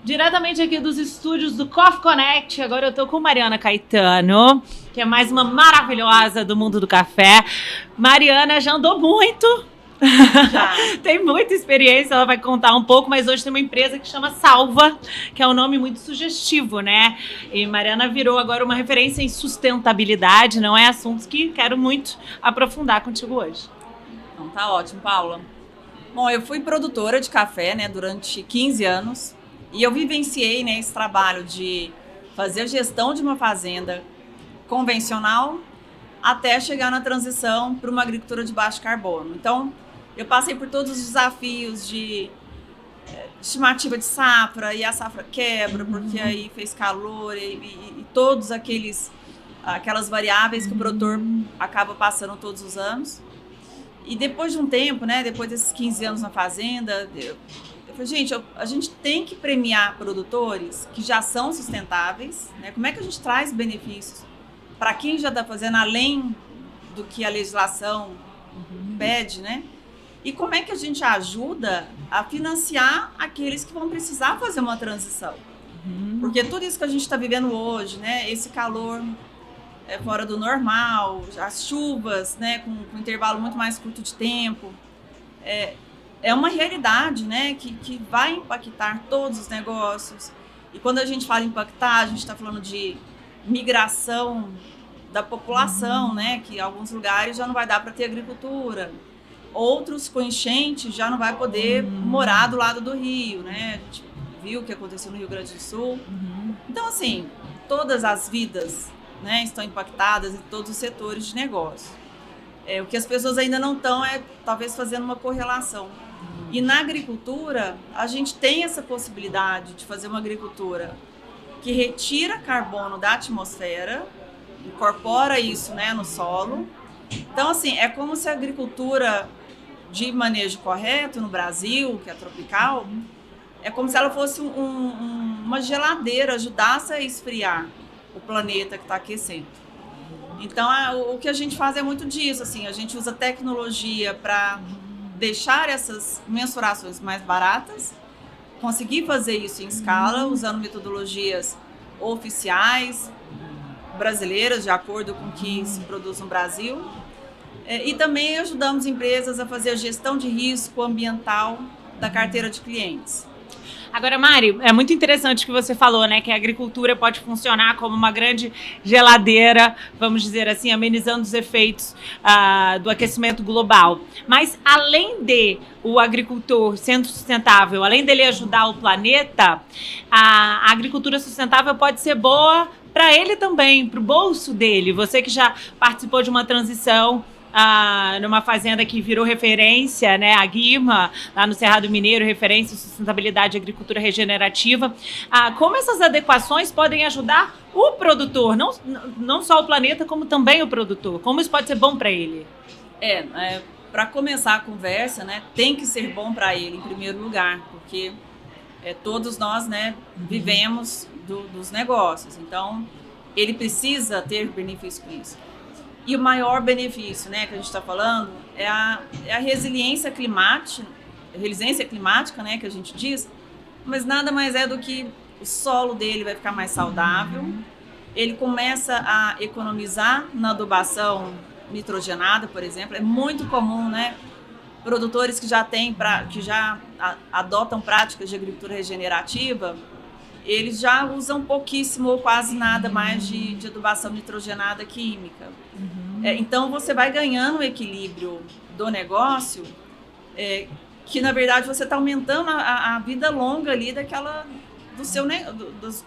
Diretamente aqui dos estúdios do Coffee Connect, agora eu tô com Mariana Caetano, que é mais uma maravilhosa do mundo do café. Mariana já andou muito, Já. tem muita experiência, ela vai contar um pouco, mas hoje tem uma empresa que chama Salva, que é um nome muito sugestivo, né? E Mariana virou agora uma referência em sustentabilidade, não é? Assuntos que quero muito aprofundar contigo hoje. Então tá ótimo, Paula. Bom, eu fui produtora de café, né, durante 15 anos e eu vivenciei, né, esse trabalho de fazer a gestão de uma fazenda convencional até chegar na transição para uma agricultura de baixo carbono. Então, eu passei por todos os desafios de estimativa de safra, e a safra quebra, porque aí fez calor e todos aquelas variáveis que o produtor acaba passando todos os anos. E depois de um tempo, né, depois desses 15 anos na fazenda, eu falei, gente, a gente tem que premiar produtores que já são sustentáveis, né? Como é que a gente traz benefícios para quem já está fazendo além do que a legislação pede, né? E como é que a gente ajuda a financiar aqueles que vão precisar fazer uma transição? Porque tudo isso que a gente está vivendo hoje, né, esse calor fora do normal, as chuvas, né, com um intervalo muito mais curto de tempo, é uma realidade, né, que vai impactar todos os negócios. E quando a gente fala impactar, a gente está falando de migração da população, né, que em alguns lugares já não vai dar para ter agricultura, outros com enchente já não vai poder morar do lado do rio, né, a gente viu o que aconteceu no Rio Grande do Sul. Então, assim, todas as vidas, né, estão impactadas em todos os setores de negócio. O que as pessoas ainda não estão talvez fazendo uma correlação. E na agricultura, a gente tem essa possibilidade de fazer uma agricultura que retira carbono da atmosfera, incorpora isso, né, no solo. Então, assim, é como se a agricultura de manejo correto no Brasil, que é tropical, é como se ela fosse uma geladeira, ajudasse a esfriar o planeta que está aquecendo. Então, o que a gente faz é muito disso, assim, a gente usa tecnologia para deixar essas mensurações mais baratas, conseguir fazer isso em escala, usando metodologias oficiais, brasileiras, de acordo com o que se produz no Brasil. E também ajudamos empresas a fazer a gestão de risco ambiental da carteira de clientes. Agora, Mari, é muito interessante o que você falou, né? Que a agricultura pode funcionar como uma grande geladeira, vamos dizer assim, amenizando os efeitos do aquecimento global. Mas, além de o agricultor sendo sustentável, além dele ajudar o planeta, a agricultura sustentável pode ser boa para ele também, para o bolso dele. Você que já participou de uma transição numa fazenda que virou referência, né, a Guima, lá no Cerrado Mineiro, referência em sustentabilidade e agricultura regenerativa. Como essas adequações podem ajudar o produtor, não só o planeta, como também o produtor? Como isso pode ser bom para ele? Para começar a conversa, né, tem que ser bom para ele, em primeiro lugar, porque todos nós, né, vivemos dos negócios, então ele precisa ter benefício com isso. E o maior benefício, né, que a gente está falando é a resiliência climática, né, que a gente diz, mas nada mais é do que o solo dele vai ficar mais saudável, ele começa a economizar na adubação nitrogenada, por exemplo. É muito comum, né, produtores que já adotam práticas de agricultura regenerativa, eles já usam pouquíssimo ou quase nada mais de adubação nitrogenada química. Então, você vai ganhando o equilíbrio do negócio, que, na verdade, você está aumentando a vida longa ali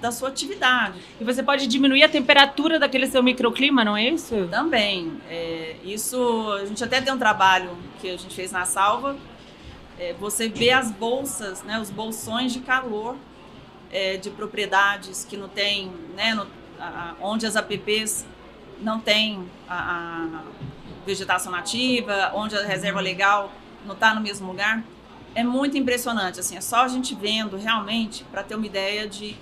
da sua atividade. E você pode diminuir a temperatura daquele seu microclima, não é isso? Também. Isso, a gente até tem um trabalho que a gente fez na Salva. Você vê as bolsas, né, os bolsões de calor de propriedades que não tem, né, onde as APPs não tem a vegetação nativa, onde a reserva legal não está no mesmo lugar. É muito impressionante, assim, é só a gente vendo realmente para ter uma ideia de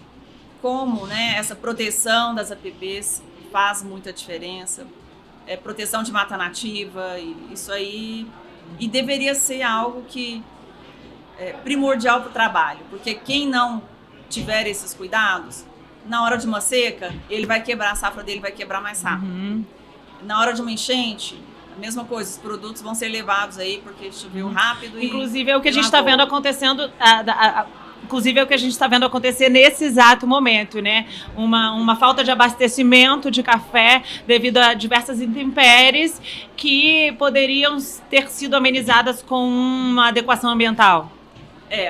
como, né, essa proteção das APPs faz muita diferença. Proteção de mata nativa, isso aí, e deveria ser algo que primordial para o trabalho, porque quem não tiver esses cuidados, na hora de uma seca, ele vai quebrar, a safra dele vai quebrar mais rápido. Na hora de uma enchente, a mesma coisa, os produtos vão ser levados aí porque choveu rápido. Inclusive é o que a gente está vendo acontecendo, inclusive é o que a gente está vendo acontecer nesse exato momento, né? Uma falta de abastecimento de café devido a diversas intempéries que poderiam ter sido amenizadas com uma adequação ambiental.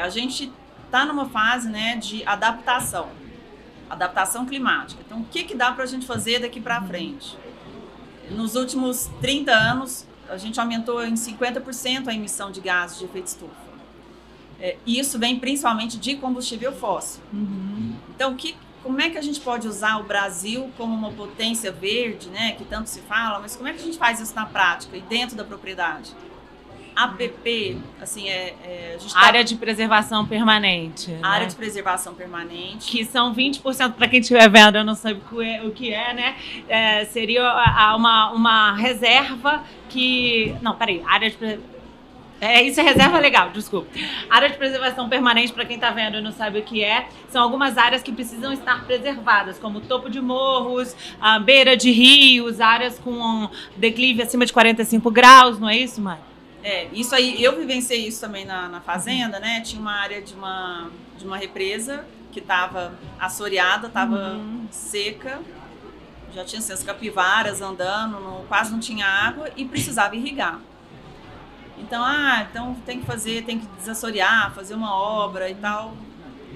A gente está numa fase, né, de adaptação climática. Então, o que dá para a gente fazer daqui para frente? Nos últimos 30 anos, a gente aumentou em 50% a emissão de gases de efeito estufa. E isso vem principalmente de combustível fóssil. Então, como é que a gente pode usar o Brasil como uma potência verde, né, que tanto se fala, mas como é que a gente faz isso na prática e dentro da propriedade? APP, assim, a gente área de preservação permanente. Área né? de preservação permanente. Que são 20%, para quem estiver vendo, eu não sei o que é, né? Seria uma reserva que... Não, peraí, área de... isso é reserva legal, desculpa. Área de preservação permanente, para quem está vendo e não sabe o que é, são algumas áreas que precisam estar preservadas, como topo de morros, a beira de rios, áreas com declive acima de 45 graus, não é isso, Mari? Isso aí, eu vivenciei isso também na fazenda, né? Tinha uma área de uma represa que estava assoreada, estava seca, já tinha as capivaras andando, quase não tinha água e precisava irrigar. Então tem que desassorear, fazer uma obra e tal.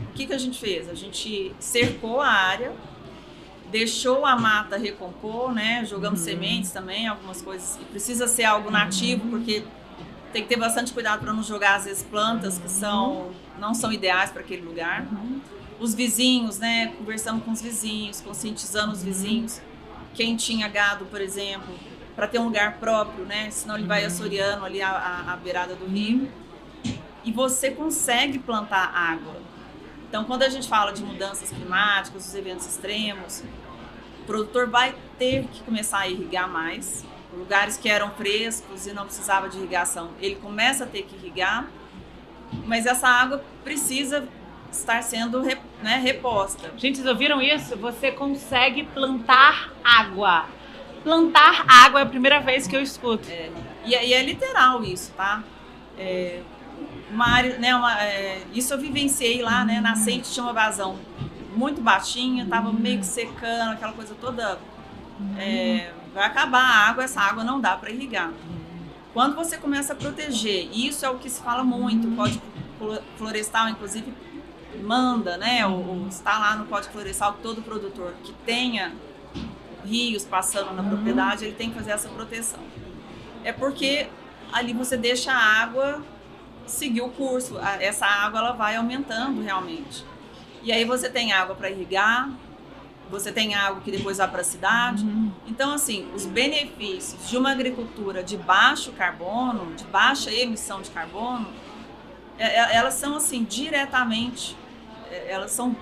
O que a gente fez? A gente cercou a área, deixou a mata recompor, né? Jogamos sementes também, algumas coisas. E precisa ser algo nativo, porque tem que ter bastante cuidado para não jogar, às vezes, plantas que não são ideais para aquele lugar. Os vizinhos, né? Conversamos com os vizinhos, conscientizando os vizinhos. Quem tinha gado, por exemplo, para ter um lugar próprio, né? Senão ele vai assoreando ali a beirada do rio. E você consegue plantar água. Então, quando a gente fala de mudanças climáticas, os eventos extremos, o produtor vai ter que começar a irrigar mais. Lugares que eram frescos e não precisava de irrigação, ele começa a ter que irrigar, mas essa água precisa estar sendo reposta. Gente, vocês ouviram isso? Você consegue plantar água. Plantar água é a primeira vez que eu escuto. E é literal isso, tá? Uma área, né, isso eu vivenciei lá, né? Nascente tinha uma vazão muito baixinha, tava meio que secando, aquela coisa toda... vai acabar a água, essa água não dá para irrigar. Quando você começa a proteger, isso é o que se fala muito, o Código Florestal, inclusive, manda, né, está lá no Código Florestal que todo produtor que tenha rios passando na propriedade, ele tem que fazer essa proteção. É porque ali você deixa a água seguir o curso, essa água ela vai aumentando realmente. E aí você tem água para irrigar, você tem água que depois vai para a cidade. Então, assim, os benefícios de uma agricultura de baixo carbono, de baixa emissão de carbono, elas são, assim, diretamente, elas são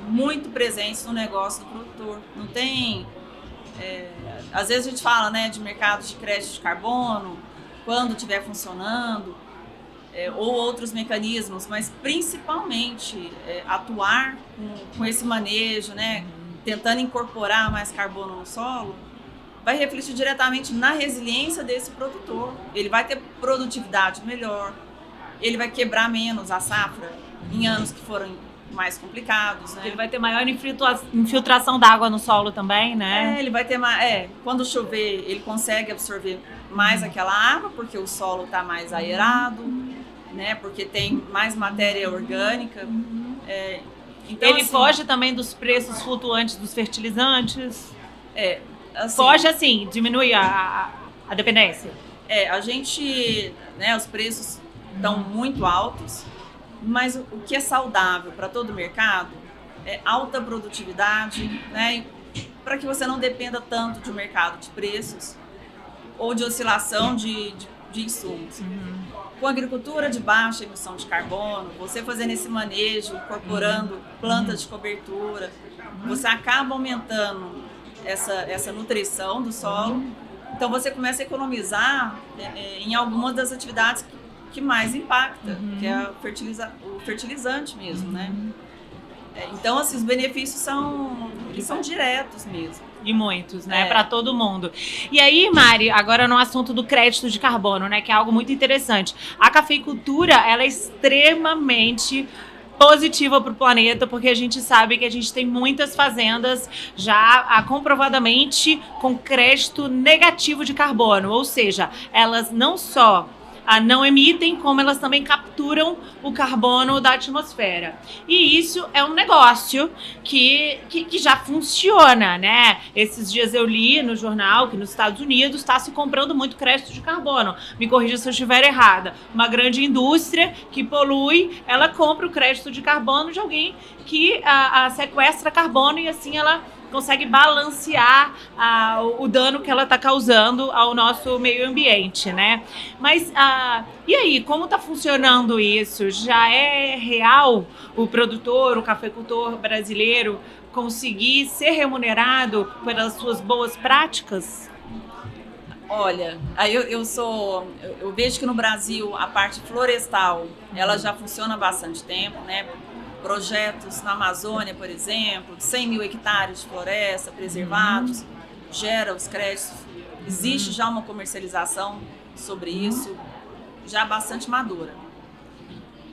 muito presentes no negócio do produtor. Não tem... às vezes a gente fala, né, de mercado de crédito de carbono, quando estiver funcionando, ou outros mecanismos, mas principalmente atuar com esse manejo, né, tentando incorporar mais carbono no solo, vai refletir diretamente na resiliência desse produtor. Ele vai ter produtividade melhor, ele vai quebrar menos a safra em anos que foram mais complicados, né? Ele vai ter maior infiltração d'água no solo também, né? Ele vai ter mais... quando chover, ele consegue absorver mais aquela água, porque o solo está mais aerado, né? Porque tem mais matéria orgânica. Então, ele assim, foge também dos preços flutuantes dos fertilizantes? Assim, foge assim, diminui a dependência? A gente, né, os preços estão muito altos, mas o que é saudável para todo o mercado é alta produtividade, né, para que você não dependa tanto de um mercado de preços ou de oscilação de insumos. Com agricultura de baixa emissão de carbono, você fazendo esse manejo, incorporando plantas de cobertura, você acaba aumentando essa nutrição do solo. Então você começa a economizar em algumas das atividades que mais impacta, que é o fertilizante mesmo, né? Então, assim, os benefícios são diretos mesmo. E muitos, né? Para todo mundo. E aí, Mari, agora no assunto do crédito de carbono, né? Que é algo muito interessante. A cafeicultura, ela é extremamente positiva para o planeta, porque a gente sabe que a gente tem muitas fazendas já comprovadamente com crédito negativo de carbono. Ou seja, elas não só não emitem, como elas também capturam o carbono da atmosfera. E isso é um negócio que já funciona, né? Esses dias eu li no jornal que nos Estados Unidos está se comprando muito crédito de carbono. Me corrija se eu estiver errada. Uma grande indústria que polui, ela compra o crédito de carbono de alguém que sequestra carbono e assim ela consegue balancear o dano que ela está causando ao nosso meio ambiente, né? Mas, e aí, como está funcionando isso? Já é real o produtor, o cafeicultor brasileiro conseguir ser remunerado pelas suas boas práticas? Olha, aí eu vejo que no Brasil a parte florestal, ela já funciona há bastante tempo, né? Projetos na Amazônia, por exemplo, 100 mil hectares de floresta preservados, gera os créditos. Existe já uma comercialização sobre isso, já bastante madura.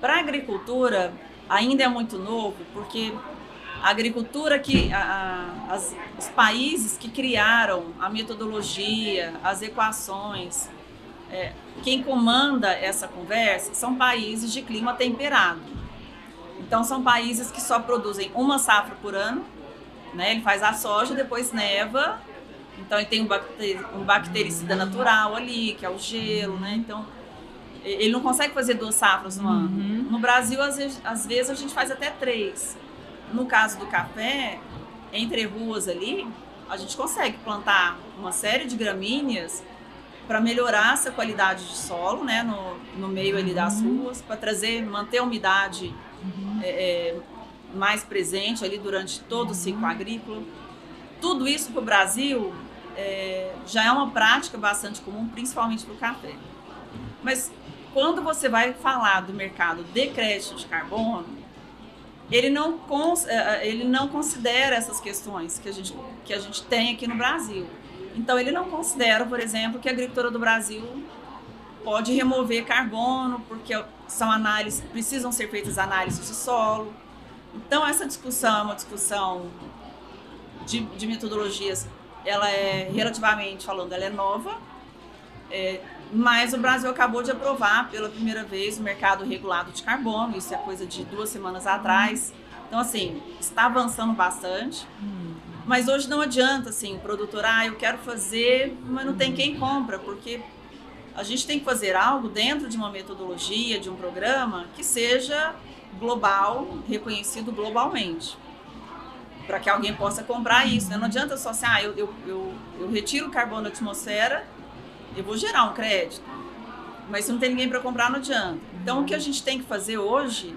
Para a agricultura, ainda é muito novo, porque a agricultura os países que criaram a metodologia, as equações, quem comanda essa conversa são países de clima temperado. Então, são países que só produzem uma safra por ano, né? Ele faz a soja, depois neva, então ele tem um bactericida natural ali, que é o gelo, né? Então, ele não consegue fazer 2 safras no ano. No Brasil, às vezes, a gente faz até 3. No caso do café, entre ruas ali, a gente consegue plantar uma série de gramíneas para melhorar essa qualidade de solo, né? No meio ali das ruas, para manter a umidade mais presente ali durante todo o ciclo agrícola. Tudo isso para o Brasil já é uma prática bastante comum, principalmente para o café. Mas quando você vai falar do mercado de crédito de carbono, ele não considera essas questões que a gente tem aqui no Brasil. Então, ele não considera, por exemplo, que a agricultura do Brasil pode remover carbono, porque precisam ser feitas análises de solo. Então, essa discussão é uma discussão de metodologias, ela é, relativamente falando, ela é nova, mas o Brasil acabou de aprovar pela primeira vez o mercado regulado de carbono, isso é coisa de 2 semanas atrás. Então, assim, está avançando bastante. Mas hoje não adianta, assim, o produtor, eu quero fazer, mas não tem quem compra, porque a gente tem que fazer algo dentro de uma metodologia, de um programa que seja global, reconhecido globalmente, para que alguém possa comprar isso, né? Não adianta só assim, eu retiro o carbono da atmosfera, eu vou gerar um crédito, mas se não tem ninguém para comprar, não adianta. Então, o que a gente tem que fazer hoje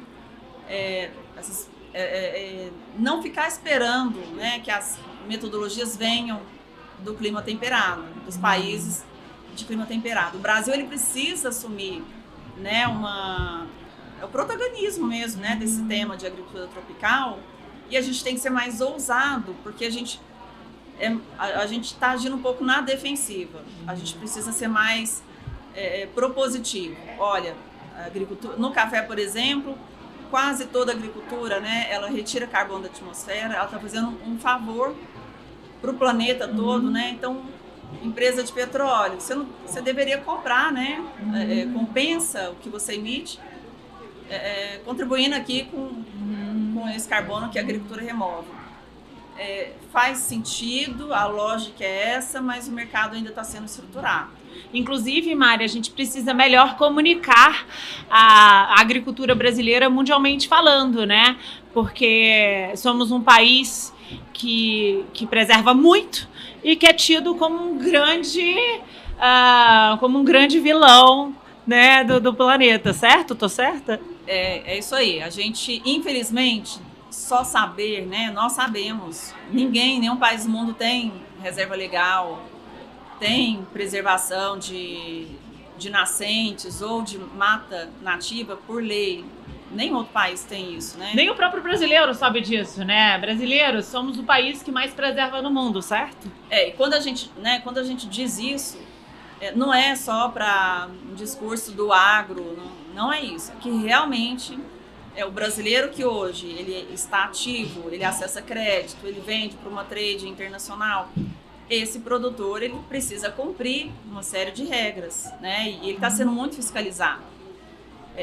não ficar esperando, né, que as metodologias venham do clima temperado, dos países de clima temperado. O Brasil, ele precisa assumir, né, o protagonismo mesmo, né, desse tema de agricultura tropical, e a gente tem que ser mais ousado, porque a gente está agindo um pouco na defensiva. A gente precisa ser mais propositivo. Olha, a agricultura, no café, por exemplo, quase toda a agricultura, né, ela retira carbono da atmosfera, ela está fazendo um favor para o planeta todo, né? Então, empresa de petróleo, você deveria comprar, né? Compensa o que você emite, contribuindo aqui com esse carbono que a agricultura remove. Faz sentido, a lógica é essa, mas o mercado ainda está sendo estruturado. Inclusive, Mari, a gente precisa melhor comunicar a agricultura brasileira mundialmente falando, né? Porque somos um país que preserva muito e que é tido como um grande vilão, né, do planeta, certo? Tô certa? É isso aí. A gente, infelizmente, só saber, né? Nós sabemos. Nenhum país do mundo tem reserva legal, tem preservação de nascentes ou de mata nativa por lei. nenhum outro país tem isso, né? Nem o próprio brasileiro sabe disso, né? Brasileiros somos o país que mais preserva no mundo, certo? E quando a gente diz isso, não é só para um discurso do agro, não é isso. É que realmente o brasileiro que hoje ele está ativo, ele acessa crédito, ele vende para uma trade internacional. Esse produtor ele precisa cumprir uma série de regras, né? E ele está sendo muito fiscalizado.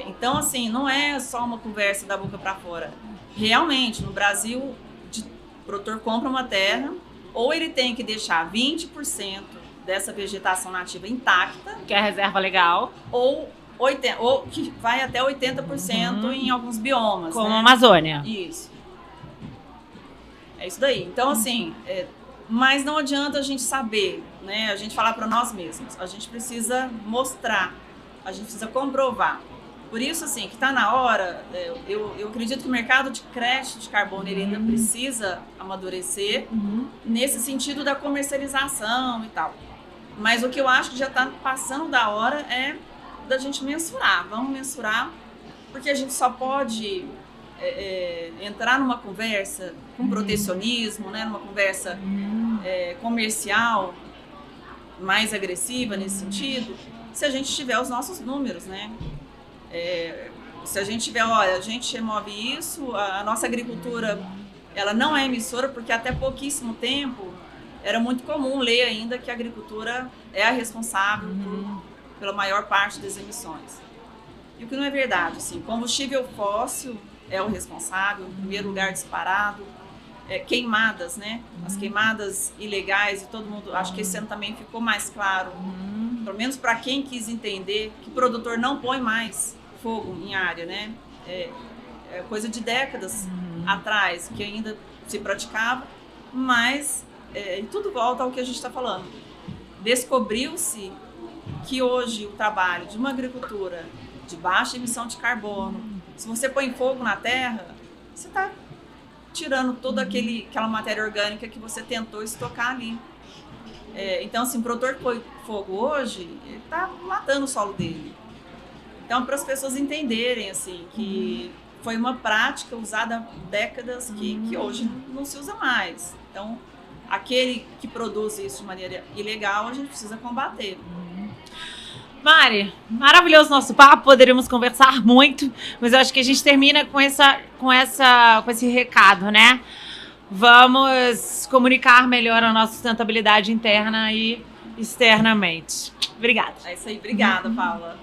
Então, assim, não é só uma conversa da boca para fora. Realmente, no Brasil, o produtor compra uma terra, ou ele tem que deixar 20% dessa vegetação nativa intacta, que é a reserva legal, ou que vai até 80% em alguns biomas. Como né? a Amazônia. Isso. É isso daí. Então, assim, mas não adianta a gente saber, né? A gente falar para nós mesmos. A gente precisa mostrar, a gente precisa comprovar. Por isso, assim, que está na hora, eu acredito que o mercado de crédito de carbono ele ainda precisa amadurecer nesse sentido da comercialização e tal. Mas o que eu acho que já está passando da hora é da gente mensurar. Vamos mensurar, porque a gente só pode entrar numa conversa com protecionismo, né, numa conversa comercial mais agressiva nesse sentido, se a gente tiver os nossos números, né? Se a gente tiver, olha, a gente remove isso, a nossa agricultura ela não é emissora, porque até pouquíssimo tempo era muito comum ler ainda que a agricultura é a responsável pela maior parte das emissões. E o que não é verdade, assim, combustível fóssil é o responsável, em primeiro lugar disparado, queimadas, né? As queimadas ilegais, e todo mundo, acho que esse ano também ficou mais claro, pelo menos para quem quis entender que o produtor não põe mais fogo em área, né? É coisa de décadas atrás que ainda se praticava, mas tudo volta ao que a gente está falando. Descobriu-se que hoje o trabalho de uma agricultura de baixa emissão de carbono, se você põe fogo na terra, você está tirando toda aquela matéria orgânica que você tentou estocar ali. Então, assim, o produtor que põe fogo hoje, ele está matando o solo dele. Então, para as pessoas entenderem, assim, que foi uma prática usada há décadas que hoje não se usa mais. Então, aquele que produz isso de maneira ilegal, a gente precisa combater. Mari, maravilhoso nosso papo, poderíamos conversar muito, mas eu acho que a gente termina com esse recado, né? Vamos comunicar melhor a nossa sustentabilidade interna e externamente. Obrigada. É isso aí, obrigada, Paula.